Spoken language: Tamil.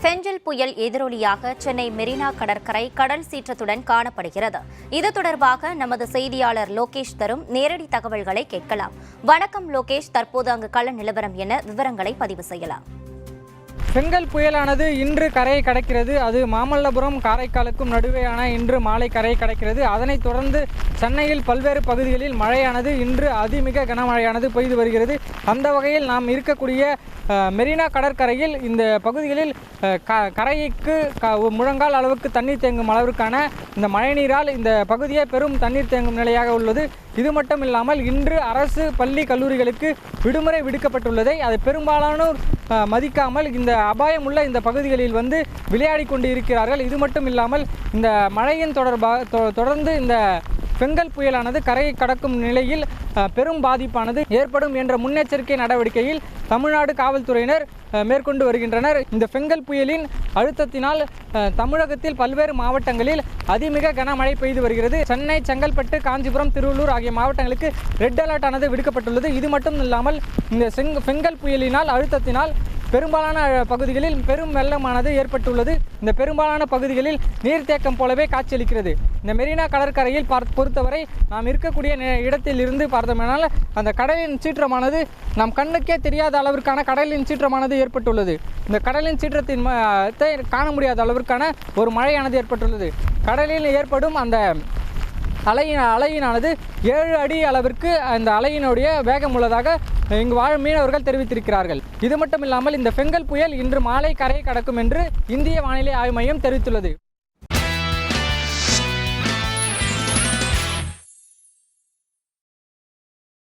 பெஞ்சல் புயல் எதிரொலியாக சென்னை மெரினா கடற்கரை கடல் சீற்றத்துடன் காணப்படுகிறது. இது தொடர்பாக நமது செய்தியாளர் லோகேஷ் தரும் நேரடி தகவல்களை கேட்கலாம். வணக்கம் லோகேஷ், தற்போது அங்கு கள நிலவரம் என விவரங்களை பதிவு செய்யலாம். பெங்கல் புயலானது இன்று கரையை கடக்கிறது. அது மாமல்லபுரம் காரைக்காலுக்கும் நடுவேயான இன்று மாலை கரையை கடக்கிறது. அதனைத் தொடர்ந்து சென்னையில் பல்வேறு பகுதிகளில் மழையானது இன்று அதிமிக கனமழையானது பெய்து வருகிறது. அந்த வகையில் நாம் இருக்கக்கூடிய மெரினா கடற்கரையில் இந்த பகுதிகளில் கரைக்கு முழங்கால் அளவுக்கு தண்ணீர் தேங்கும் அளவிற்கான இந்த மழைநீரால் இந்த பகுதியே பெரும் தண்ணீர் தேங்கும் நிலையாக உள்ளது. இது மட்டும் இல்லாமல் இன்று அரசு பள்ளி கல்லூரிகளுக்கு விடுமுறை விடுக்கப்பட்டுள்ளதை அதை பெரும்பாலானோர் மதிக்காமல் இந்த அபாயம் உள்ள இந்த பகுதிகளில் வந்து விளையாடி கொண்டு இருக்கிறார்கள். இது மட்டும் இல்லாமல் இந்த மழையின் தொடர்ந்து இந்த பெங்கல் புயலானது கரையை கடக்கும் நிலையில் பெரும் பாதிப்பானது ஏற்படும் என்ற முன்னெச்சரிக்கை நடவடிக்கையில் தமிழ்நாடு காவல்துறையினர் மேற்கொண்டு வருகின்றனர். இந்த பெங்கல் புயலின் அழுத்தத்தினால் தமிழகத்தில் பல்வேறு மாவட்டங்களில் அதிமிக கனமழை பெய்து வருகிறது. சென்னை, செங்கல்பட்டு, காஞ்சிபுரம், திருவள்ளூர் ஆகிய மாவட்டங்களுக்கு ரெட் அலர்ட் ஆனது விடுக்கப்பட்டுள்ளது. இது மட்டும் இல்லாமல் இந்த பெங்கல் புயலினால் அழுத்தத்தினால் பெரும்பாலான பகுதிகளில் பெரும் வெள்ளமானது ஏற்பட்டுள்ளது. இந்த பெரும்பாலான பகுதிகளில் நீர்த்தேக்கம் போலவே காட்சியளிக்கிறது. இந்த மெரினா கடற்கரையில் பொறுத்தவரை நாம் இருக்கக்கூடிய இடத்தில் இருந்து பார்த்தோம்னால் அந்த கடலின் சீற்றமானது நம் கண்ணுக்கே தெரியாத அளவிற்கான கடலின் சீற்றமானது ஏற்பட்டுள்ளது. இந்த கடலின் சீற்றத்தின் காண முடியாத அளவிற்கான ஒரு மழையானது ஏற்பட்டுள்ளது. கடலில் ஏற்படும் அந்த அலையினானது 7 அடி அளவிற்கு அந்த அலையினுடைய வேகம் உள்ளதாக இங்கு வாழும் மீனவர்கள் தெரிவித்திருக்கிறார்கள். இது மட்டும் இல்லாமல் இந்த பெங்கல் புயல் இன்று மாலை கரையை கடக்கும் என்று இந்திய வானிலை ஆய்வு மையம் தெரிவித்துள்ளது.